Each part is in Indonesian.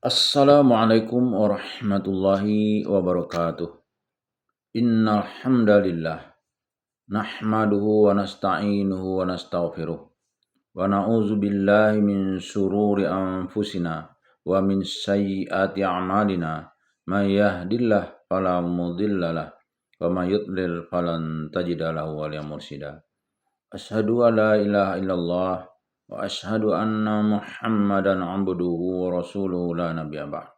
Assalamualaikum warahmatullahi wabarakatuh. Innal hamdalillah nahmaduhu wa nasta'inuhu wa nastaghfiruh wa na'udzu billahi min shururi anfusina wa min sayyiati a'malina. May yahdihillahu fala mudhillalah wa may yudlil falan tajida lahu waliyan mursyida. Asyhadu an la ilaha illallah wa asyhadu anna Muhammadan 'abduhu wa rasuluhu la nabiyya ba'd.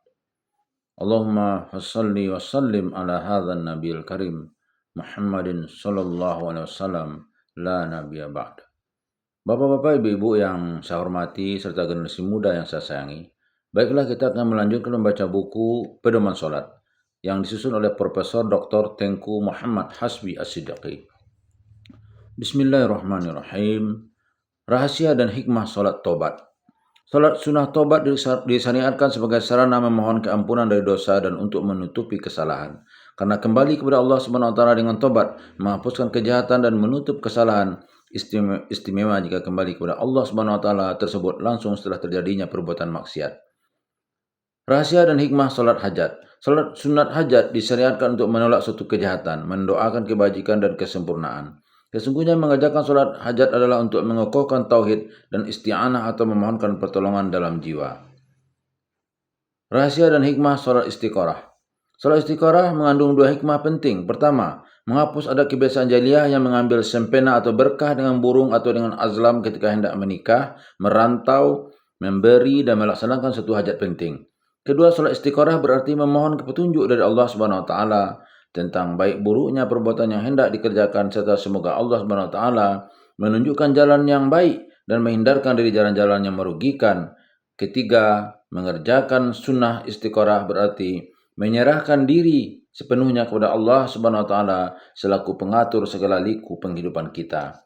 Allahumma salli wa sallim ala hadzal nabiyil karim Muhammadin sallallahu alaihi wasallam la nabiyya ba'd. Bapak-bapak, ibu-ibu yang saya hormati serta generasi muda yang saya sayangi, baiklah kita akan melanjutkan membaca buku Pedoman Salat yang disusun oleh Profesor Dr. Tengku Muhammad Hasbi As-Siddiqi. Bismillahirrahmanirrahim. Rahasia dan hikmah salat tobat. Salat sunnah tobat disyariatkan sebagai sarana memohon keampunan dari dosa dan untuk menutupi kesalahan. Karena kembali kepada Allah Subhanahu wa taala dengan tobat, menghapuskan kejahatan dan menutup kesalahan. Istimewa jika kembali kepada Allah Subhanahu wa taala tersebut langsung setelah terjadinya perbuatan maksiat. Rahasia dan hikmah salat hajat. Salat sunat hajat disyariatkan untuk menolak suatu kejahatan, mendoakan kebajikan dan kesempurnaan. Sesungguhnya mengerjakan salat hajat adalah untuk mengokohkan tauhid dan isti'anah atau memohonkan pertolongan dalam jiwa. Rahasia dan hikmah salat istiqorah. Salat istiqorah mengandung dua hikmah penting. Pertama, menghapus ada kebiasaan jahiliyah yang mengambil sempena atau berkah dengan burung atau dengan azlam ketika hendak menikah, merantau, memberi dan melaksanakan suatu hajat penting. Kedua, salat istiqorah berarti memohon petunjuk dari Allah Subhanahu wa taala tentang baik buruknya perbuatan yang hendak dikerjakan serta semoga Allah Subhanahu wa taala menunjukkan jalan yang baik dan menghindarkan dari jalan-jalan yang merugikan. Ketiga, mengerjakan sunnah istiqorah berarti menyerahkan diri sepenuhnya kepada Allah Subhanahu wa taala selaku pengatur segala liku penghidupan kita.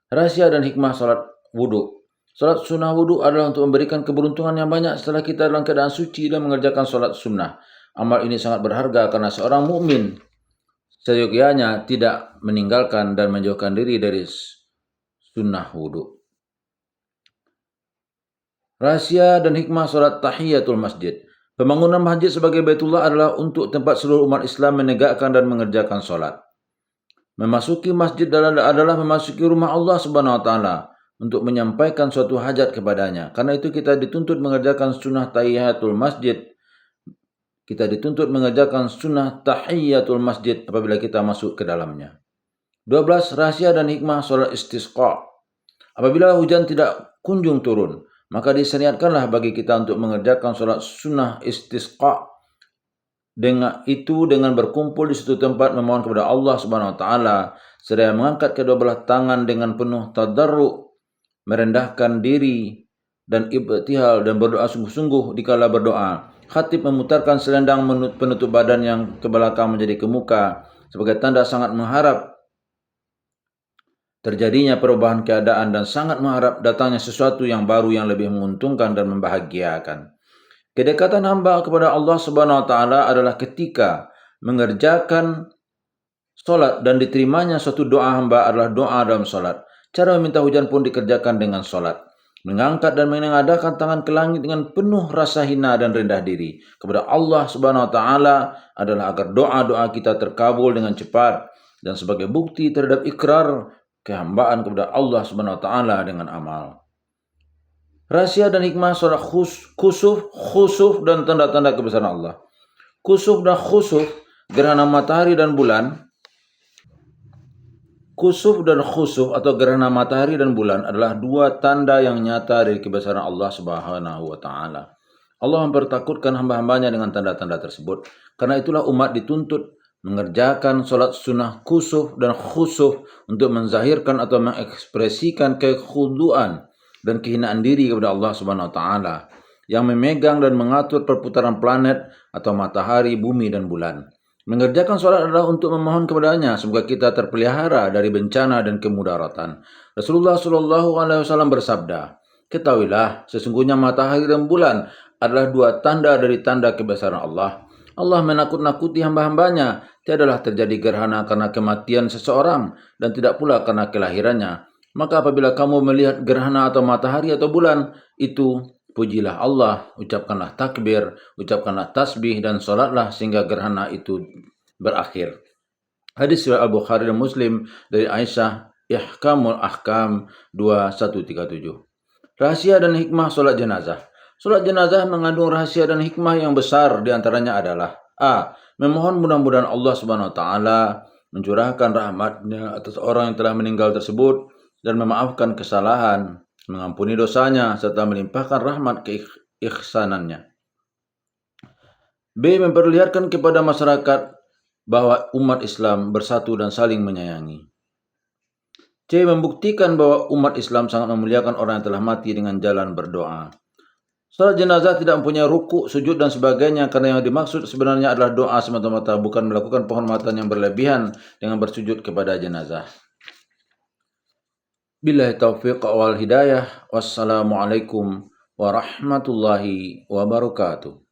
Rahasia dan hikmah salat wudu. Salat sunnah wudu adalah untuk memberikan keberuntungan yang banyak setelah kita dalam keadaan suci dan mengerjakan salat sunnah. Amal ini sangat berharga karena seorang mukmin seyogyanya tidak meninggalkan dan menjauhkan diri dari sunnah wudu. Rahasia dan hikmah salat tahiyatul masjid. Pembangunan masjid sebagai Baitullah adalah untuk tempat seluruh umat Islam menegakkan dan mengerjakan salat. Memasuki masjid adalah memasuki rumah Allah Subhanahu wa taala untuk menyampaikan suatu hajat kepadanya. Karena itu kita dituntut mengerjakan sunnah tahiyatul masjid. Kita dituntut mengerjakan sunnah tahiyatul masjid apabila kita masuk ke dalamnya. 12. Rahasia dan hikmah salat istisqa. Apabila hujan tidak kunjung turun, maka disyariatkanlah bagi kita untuk mengerjakan salat sunnah istisqa. Dengan berkumpul di suatu tempat memohon kepada Allah Subhanahu wa taala seraya mengangkat kedua belah tangan dengan penuh tadarru', merendahkan diri dan ibtihal dan berdoa sungguh-sungguh dikala berdoa. Khatib memutarkan selendang penutup badan yang ke belakang menjadi ke muka sebagai tanda sangat mengharap terjadinya perubahan keadaan dan sangat mengharap datangnya sesuatu yang baru yang lebih menguntungkan dan membahagiakan. Kedekatan hamba kepada Allah Subhanahu wa taala adalah ketika mengerjakan solat dan diterimanya suatu doa hamba adalah doa dalam solat. Cara meminta hujan pun dikerjakan dengan solat. Mengangkat dan menengadahkan tangan ke langit dengan penuh rasa hina dan rendah diri kepada Allah Subhanahu wa taala adalah agar doa-doa kita terkabul dengan cepat dan sebagai bukti terhadap ikrar kehambaan kepada Allah Subhanahu wa taala dengan amal. Rahasia dan hikmah salat khusuf dan tanda-tanda kebesaran Allah. Khusuf dan khusuf, gerhana matahari dan bulan. Khusuf dan khusuf atau gerhana matahari dan bulan adalah dua tanda yang nyata dari kebesaran Allah Subhanahu wa taala. Allah mempertakutkan hamba-hambanya dengan tanda-tanda tersebut. Karena itulah umat dituntut mengerjakan salat sunnah khusuf dan khusuf untuk menzahirkan atau mengekspresikan kekhuduan dan kehinaan diri kepada Allah Subhanahu wa taala yang memegang dan mengatur perputaran planet atau matahari, bumi dan bulan. Mengerjakan salat adalah untuk memohon kepadanya semoga kita terpelihara dari bencana dan kemudaratan. Rasulullah sallallahu alaihi wasallam bersabda, "Ketahuilah, sesungguhnya matahari dan bulan adalah dua tanda dari tanda kebesaran Allah. Allah menakut-nakuti hamba-hambanya. Tiadalah terjadi gerhana karena kematian seseorang dan tidak pula karena kelahirannya. Maka apabila kamu melihat gerhana atau matahari atau bulan, itu pujilah Allah, ucapkanlah takbir, ucapkanlah tasbih dan solatlah sehingga gerhana itu berakhir. Hadis riwayat Al-Bukhari dan Muslim dari Aisyah, Ihkamul Ahkam 2137. Rahasia dan hikmah solat jenazah. Solat jenazah mengandung rahasia dan hikmah yang besar, di antaranya adalah A. Memohon mudah-mudahan Allah Subhanahu wa taala mencurahkan rahmat-Nya atas orang yang telah meninggal tersebut dan memaafkan kesalahan, mengampuni dosanya serta melimpahkan rahmat keihsanannya. B. Memperlihatkan kepada masyarakat bahwa umat Islam bersatu dan saling menyayangi. C. Membuktikan bahwa umat Islam sangat memuliakan orang yang telah mati dengan jalan berdoa. Salat jenazah tidak mempunyai ruku, sujud dan sebagainya karena yang dimaksud sebenarnya adalah doa semata-mata, bukan melakukan penghormatan yang berlebihan dengan bersujud kepada jenazah. Billahi taufiq wal hidayah. Wassalamualaikum warahmatullahi wabarakatuh.